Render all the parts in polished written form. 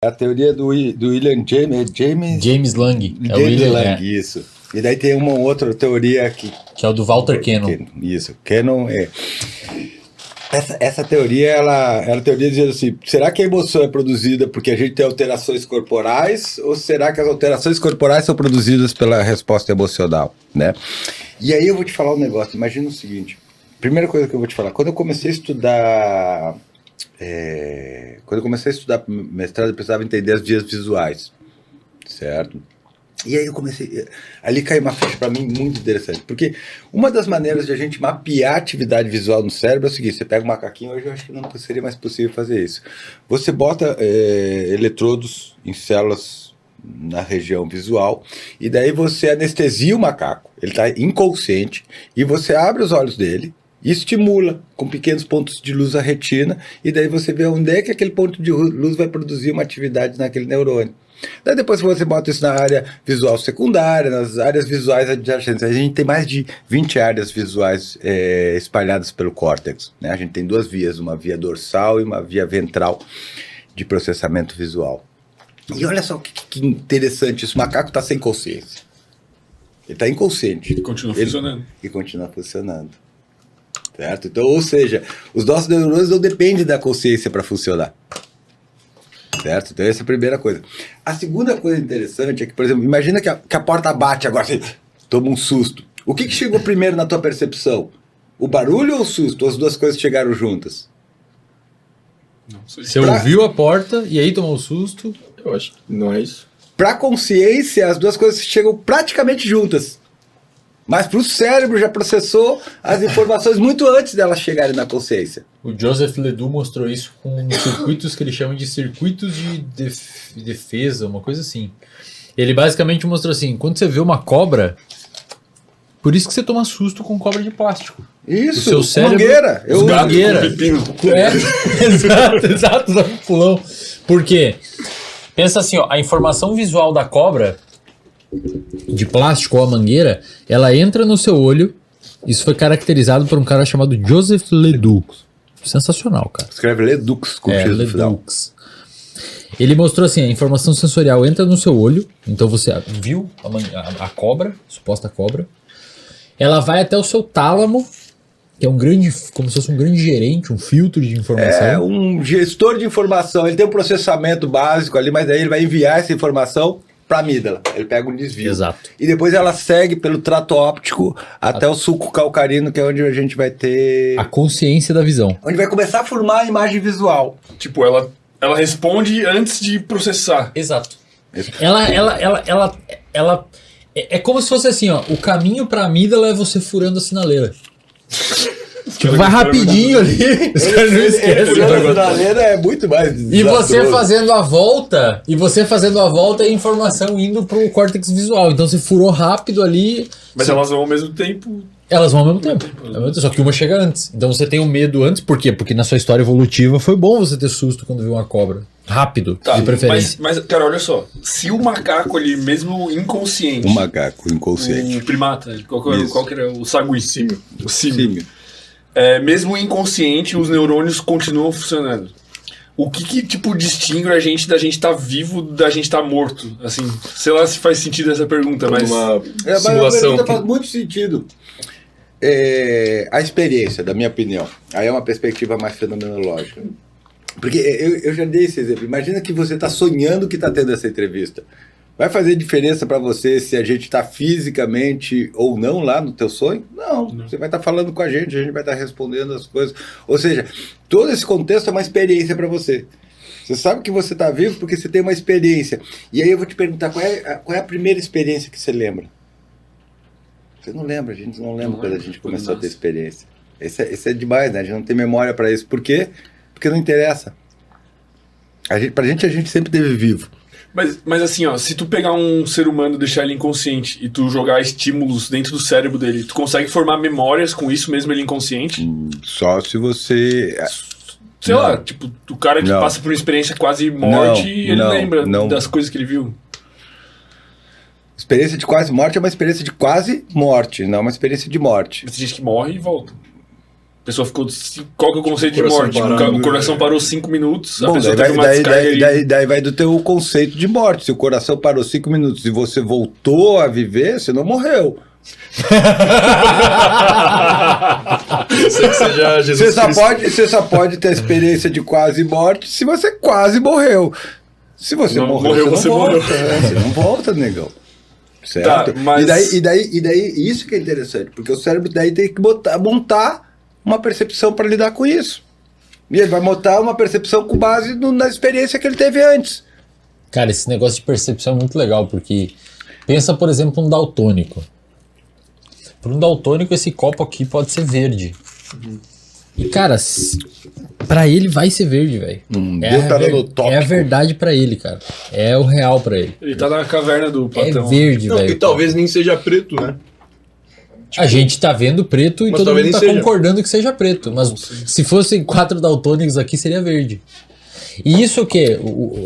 A teoria do William James Lang. James Lang, isso. E daí tem uma outra teoria que é o do Walter Cannon. Isso, Cannon é... Essa teoria, ela teoria diz assim, será que a emoção é produzida porque a gente tem alterações corporais ou será que as alterações corporais são produzidas pela resposta emocional, né? E aí eu vou te falar um negócio, imagina o seguinte, primeira coisa que eu vou te falar, quando eu comecei a estudar mestrado, eu precisava entender as vias visuais, certo? E aí eu comecei, ali caiu uma ficha para mim muito interessante, porque uma das maneiras de a gente mapear a atividade visual no cérebro é o seguinte, você pega um macaquinho, hoje eu acho que não seria mais possível fazer isso, você bota eletrodos em células na região visual, e daí você anestesia o macaco, ele está inconsciente, e você abre os olhos dele, e estimula com pequenos pontos de luz a retina, e daí você vê onde é que aquele ponto de luz vai produzir uma atividade naquele neurônio. Daí depois você bota isso na área visual secundária, nas áreas visuais adjacentes. A gente tem mais de 20 áreas visuais espalhadas pelo córtex, né? A gente tem duas vias, uma via dorsal e uma via ventral de processamento visual. E olha só que interessante, isso, o macaco está sem consciência. Ele está inconsciente. E continua funcionando. E continua funcionando. Certo? Então, ou seja, os nossos neurônios não dependem da consciência para funcionar. Certo? Então essa é a primeira coisa. A segunda coisa interessante é que, por exemplo, imagina que a porta bate agora, você toma um susto. O que chegou primeiro na tua percepção? O barulho ou o susto? Ou as duas coisas chegaram juntas? Não sei. Você ouviu a porta e aí tomou um susto? Eu acho que não é isso. Para a consciência, as duas coisas chegam praticamente juntas. Mas para o cérebro já processou as informações muito antes delas chegarem na consciência. O Joseph Ledoux mostrou isso com circuitos que ele chama de circuitos de defesa, uma coisa assim. Ele basicamente mostrou assim, quando você vê uma cobra, por isso que você toma susto com cobra de plástico. Isso, o seu cérebro, mangueira. Mangueira. Exato, pulão. Por quê? Pensa assim, ó, a informação visual da cobra de plástico ou a mangueira, ela entra no seu olho. Isso foi caracterizado por um cara chamado Joseph Ledoux. Sensacional, cara. Escreve Ledoux com X no final. Ledoux. Ele mostrou assim, a informação sensorial entra no seu olho, então você viu a cobra, a suposta cobra, ela vai até o seu tálamo, que é um grande, como se fosse um grande gerente, um filtro de informação. É um gestor de informação, ele tem um processamento básico ali, mas daí ele vai enviar essa informação para a amígdala, ele pega um desvio. Exato. E depois ela segue pelo trato óptico até o sulco calcarino, que é onde a gente vai ter... a consciência da visão. Onde vai começar a formar a imagem visual. Tipo, ela responde antes de processar. Exato. Ela é como se fosse assim, ó, o caminho para a amígdala é você furando a sinaleira. Tipo, vai rapidinho ali, os caras não esquecem. A sinaleira é muito mais E você fazendo a volta, é a informação indo pro córtex visual. Então você furou rápido ali. Mas elas vão ao mesmo tempo. Elas vão ao mesmo tempo. Só que uma chega antes. Então você tem o medo antes. Por quê? Porque na sua história evolutiva foi bom você ter susto quando viu uma cobra. Rápido, de preferência. Mas, cara, olha só. Se o macaco ali, mesmo inconsciente... O macaco inconsciente. O primata, qual que era? O sagui. O símio. Mesmo inconsciente, os neurônios continuam funcionando. O que tipo, distingue a gente da gente estar vivo da gente estar morto? Assim, sei lá se faz sentido essa pergunta, mas... Uma simulação. Mas faz muito sentido. A experiência, da minha opinião. Aí é uma perspectiva mais fenomenológica. Porque eu já dei esse exemplo. Imagina que você está sonhando que está tendo essa entrevista. Vai fazer diferença para você se a gente está fisicamente ou não lá no teu sonho? Não. Você vai estar falando com a gente vai estar respondendo as coisas. Ou seja, todo esse contexto é uma experiência para você. Você sabe que você está vivo porque você tem uma experiência. E aí eu vou te perguntar, qual é a primeira experiência que você lembra? Você não lembra, a gente não lembra quando a gente começou a ter experiência. Esse é demais, né? A gente não tem memória para isso. Por quê? Porque não interessa. Pra gente, a gente sempre esteve vivo. Mas assim, ó, se tu pegar um ser humano e deixar ele inconsciente e tu jogar estímulos dentro do cérebro dele, tu consegue formar memórias com isso mesmo ele inconsciente? Só se você... Sei lá, tipo, o cara que passa por uma experiência quase morte e ele lembra das coisas que ele viu. Experiência de quase morte é uma experiência de quase morte, não uma experiência de morte. Mas tem gente que morre e volta. pessoa ficou... Qual que é o conceito de morte? O coração parou 5 minutos, a Bom, pessoa teve uma descarga daí vai do teu conceito de morte. Se o coração parou 5 minutos e você voltou a viver, você não morreu. Você só pode ter a experiência de quase morte se você quase morreu. Se você morreu, você não volta. Você não volta, negão. Certo? Tá, mas... e daí, isso que é interessante, porque o cérebro daí tem que montar uma percepção para lidar com isso. E ele vai montar uma percepção com base na experiência que ele teve antes. Cara, esse negócio de percepção é muito legal, porque pensa, por exemplo, um daltônico. Para um daltônico, esse copo aqui pode ser verde. E, cara, pra ele vai ser verde, velho. É a verdade pra ele, cara. É o real pra ele. Ele tá na caverna do Platão. É verde, velho. E talvez nem seja preto, né? A gente tá vendo preto e todo mundo tá concordando que seja preto. Mas se fossem 4 daltônicos aqui, seria verde. E isso que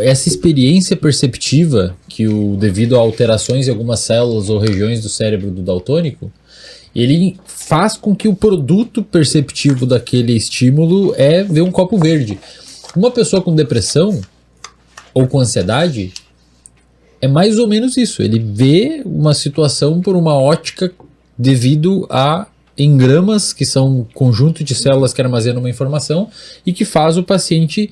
essa experiência perceptiva, que devido a alterações em algumas células ou regiões do cérebro do daltônico, ele faz com que o produto perceptivo daquele estímulo é ver um copo verde. Uma pessoa com depressão ou com ansiedade é mais ou menos isso. Ele vê uma situação por uma ótica devido a engramas, que são um conjunto de células que armazenam uma informação e que faz o paciente...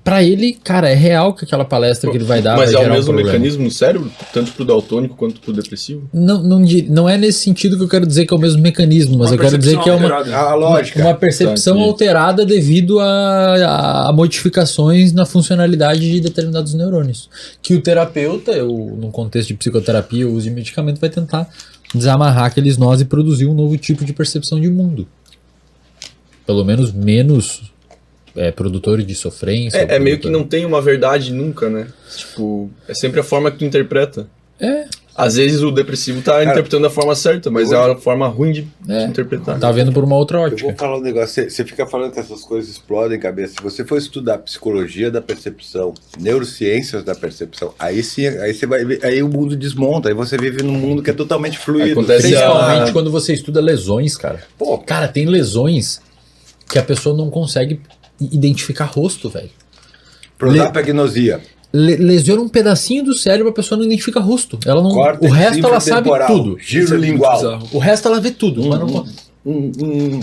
Pra ele, cara, é real que aquela palestra que ele vai dar Mas vai é gerar o mesmo um mecanismo no cérebro? Tanto pro daltônico quanto pro depressivo? Não é nesse sentido que eu quero dizer que é o mesmo mecanismo, mas eu quero dizer que é uma percepção alterada devido a modificações na funcionalidade de determinados neurônios. Que o terapeuta, num contexto de psicoterapia, o uso de medicamento, vai tentar desamarrar aqueles nós e produzir um novo tipo de percepção de mundo. Pelo menos menos... produtor de sofrência. É meio que não tem uma verdade nunca, né? Tipo, é sempre a forma que tu interpreta. Às vezes o depressivo tá interpretando da forma certa, mas é uma forma ruim de interpretar. Tá vendo por uma outra ótica. Eu vou falar um negócio, você fica falando que essas coisas explodem a cabeça. Se você for estudar psicologia da percepção, neurociências da percepção, aí sim, aí você vai ver, aí o mundo desmonta, aí você vive num mundo que é totalmente fluido. Acontece principalmente quando você estuda lesões, cara. Pô, cara, tem lesões que a pessoa não consegue identificar rosto, velho. Prosapagnosia. Lesiona um pedacinho do cérebro, a pessoa não identifica rosto. Ela não. Corte o resto ela sabe tudo. Giro lingual. O resto ela vê tudo. Mas não...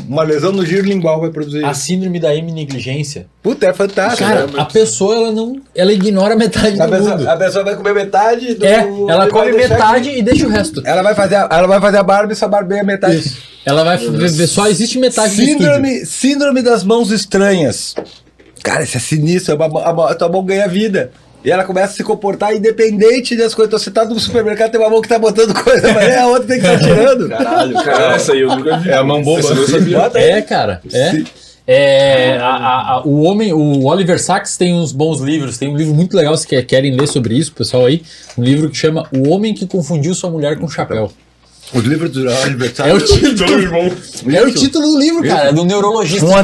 uma lesão no giro lingual vai produzir. A síndrome da heminegligência. Puta, é fantástico. Cara, a pessoa ela ignora metade do mundo. A pessoa vai comer metade do... ela come metade e deixa o resto. Ela vai fazer a barba e só barbeia metade. Isso. Ela vai ver, só existe metade do estúdio. Síndrome das mãos estranhas. Cara, isso é sinistro. A tua mão ganha vida. E ela começa a se comportar independente das coisas. Então você tá no supermercado, tem uma mão que tá botando coisa, mas a outra tem que estar tirando. Caralho, cara. Essa aí eu nunca vi. É a mão boba. Cara. O Oliver Sacks tem uns bons livros. Tem um livro muito legal, se querem ler sobre isso, pessoal aí. Um livro que chama O Homem que Confundiu Sua Mulher com Chapéu. Os livros do Oliver Sacks. É o título do livro, cara. É do neurologista. Um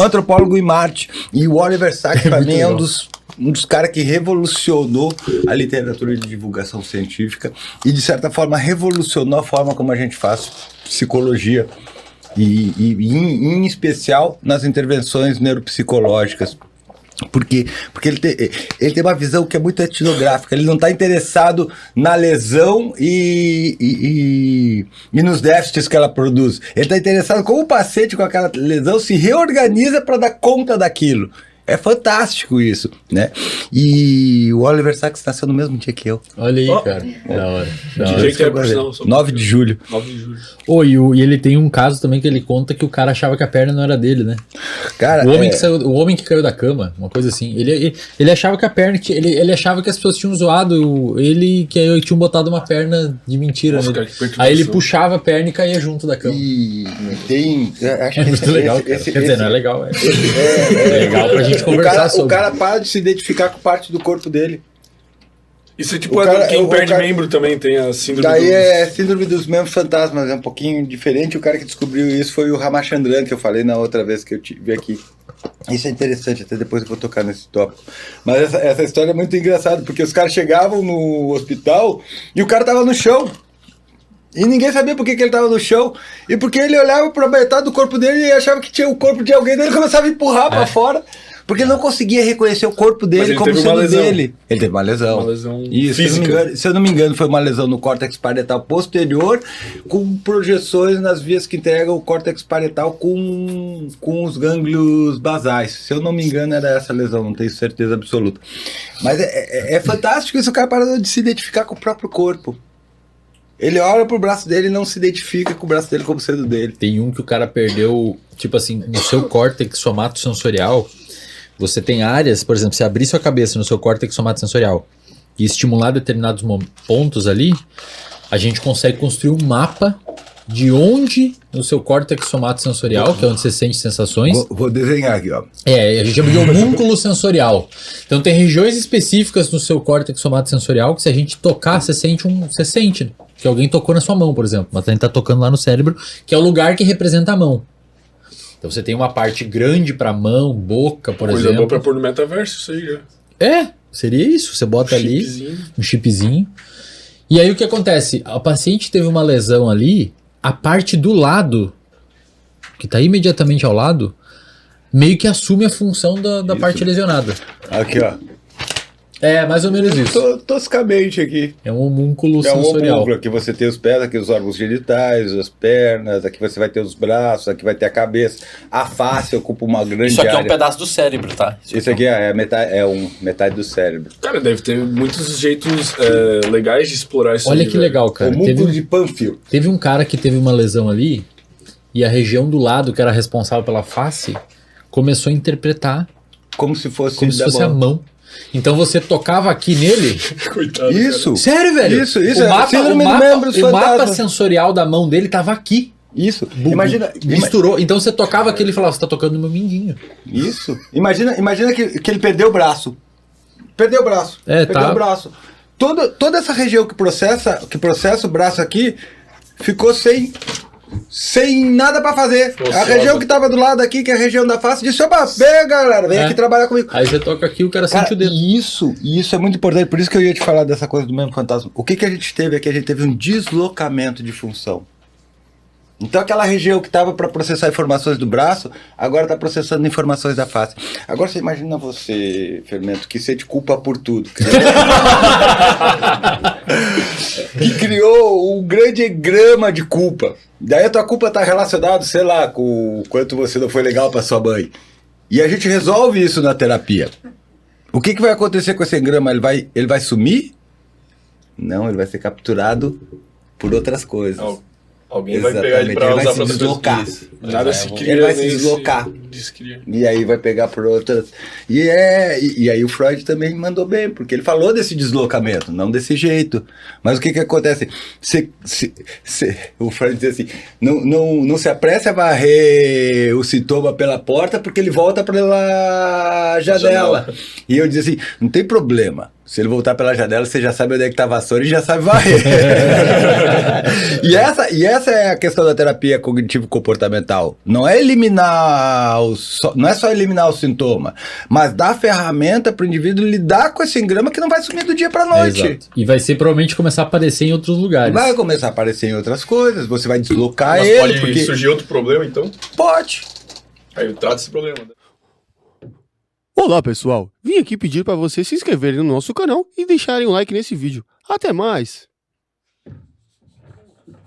antropólogo em Marte. E o Oliver Sacks, pra mim, é um dos caras que revolucionou a literatura de divulgação científica e, de certa forma, revolucionou a forma como a gente faz psicologia. E em especial nas intervenções neuropsicológicas. Porque ele tem uma visão que é muito etnográfica. Ele não está interessado na lesão e nos déficits que ela produz. Ele está interessado como o paciente com aquela lesão se reorganiza para dar conta daquilo. É fantástico isso, né? E o Oliver Sacks nasceu no mesmo dia que eu. Olha aí, cara. Da hora. 9 de julho. 9 de julho. E ele tem um caso também que ele conta que o cara achava que a perna não era dele, né? Cara, o homem que caiu da cama, uma coisa assim. Ele achava que a perna... Ele achava que as pessoas tinham zoado ele, que tinham botado uma perna de mentira. Nossa, né? cara, Aí ele puxava a perna e caía junto da cama. E tem... Acho É muito legal, cara. Quer dizer, não é legal, é legal pra gente conversar sobre. O cara para de se identificar com parte do corpo dele. Isso é tipo quem perde membro também tem a síndrome Daí é síndrome dos membros fantasmas, é um pouquinho diferente. O cara que descobriu isso foi o Ramachandran, que eu falei na outra vez que eu tive aqui. Isso é interessante, até depois eu vou tocar nesse tópico. Mas essa história é muito engraçada, porque os caras chegavam no hospital e o cara tava no chão. E ninguém sabia por que ele tava no chão. E porque ele olhava pra metade do corpo dele e achava que tinha o corpo de alguém, daí ele começava a empurrar pra fora. Porque ele não conseguia reconhecer o corpo dele como sendo dele. Ele teve uma lesão. Uma lesão física. Se eu não me engano, foi uma lesão no córtex parietal posterior, com projeções nas vias que entregam o córtex parietal com os gânglios basais. Se eu não me engano, era essa lesão, não tenho certeza absoluta. Mas é fantástico isso, o cara parou de se identificar com o próprio corpo. Ele olha pro braço dele e não se identifica com o braço dele como sendo dele. Tem um que o cara perdeu, tipo assim, no seu córtex somatosensorial. Você tem áreas, por exemplo, se abrir sua cabeça no seu córtex somatosensorial e estimular determinados pontos ali, a gente consegue construir um mapa de onde no seu córtex somatosensorial, que é onde você sente sensações. Vou desenhar aqui, ó. A gente chama de homúnculo sensorial. Então tem regiões específicas no seu córtex somatosensorial que se a gente tocar, você sente que alguém tocou na sua mão, por exemplo. Mas a gente tá tocando lá no cérebro, que é o lugar que representa a mão. Então você tem uma parte grande pra mão, boca, por exemplo. Coisa boa pra pôr no metaverso, isso aí já. Seria isso. Você bota ali um chipzinho. E aí o que acontece? A paciente teve uma lesão ali, a parte do lado, que tá imediatamente ao lado, meio que assume a função da parte lesionada. Aqui, ó. É, mais ou menos isso. Toscamente aqui. É um homúnculo sensorial. Homúnculo. Aqui você tem os pés, aqui os órgãos genitais, as pernas, aqui você vai ter os braços, aqui vai ter a cabeça. A face ocupa uma grande área. Isso aqui é um pedaço do cérebro, tá? Isso aqui metade do cérebro. Cara, deve ter muitos jeitos legais de explorar isso. Olha que legal, cara. Homúnculo de Panfio. Teve um cara que teve uma lesão ali e a região do lado, que era responsável pela face, começou a interpretar como se fosse a mão. Então você tocava aqui nele. Coitado. Isso. Cara. Sério, velho? Isso. O mapa sensorial da mão dele tava aqui. Isso. Imagina. Misturou. Então você tocava aqui e ele falava, você tá tocando no meu mindinho. Isso. Imagina que ele perdeu o braço. Perdeu o braço. Perdeu o braço. Toda essa região que processa o braço aqui ficou sem nada pra fazer. A região que tava do lado aqui, que é a região da face, disse, opa, vem galera, vem aqui trabalhar comigo. Aí você toca aqui, o cara sente o dedo. Isso é muito importante, por isso que eu ia te falar dessa coisa do mesmo fantasma. O que a gente teve aqui? A gente teve um deslocamento de função. Então aquela região que estava para processar informações do braço, agora está processando informações da face. Agora você imagina você, Fermento, que sente culpa por tudo. Que criou um grande grama de culpa. Daí a tua culpa está relacionada, sei lá, com o quanto você não foi legal para sua mãe. E a gente resolve isso na terapia. O que vai acontecer com esse engrama? Ele vai sumir? Não, ele vai ser capturado por outras coisas. Alguém vai pegar ele pra usar pra deslocar. Nada se cria. Ele vai se deslocar. E aí vai pegar por outras. E aí o Freud também mandou bem, porque ele falou desse deslocamento, não desse jeito. Mas o que acontece? O Freud diz assim: não se apresse a varrer o sintoma pela porta, porque ele volta pela janela. E eu disse assim: não tem problema. Se ele voltar pela janela, você já sabe onde é que tá a vassoura e já sabe varrer. E essa é a questão da terapia cognitivo-comportamental. Não é não é só eliminar o sintoma, mas dar ferramenta para o indivíduo lidar com esse engrama que não vai sumir do dia para noite. Exato. E vai ser provavelmente começar a aparecer em outros lugares. Vai começar a aparecer em outras coisas, você vai deslocar mas ele. Pode surgir outro problema, então? Pode. Aí eu trato esse problema. Olá pessoal, vim aqui pedir para vocês se inscreverem no nosso canal e deixarem um like nesse vídeo. Até mais!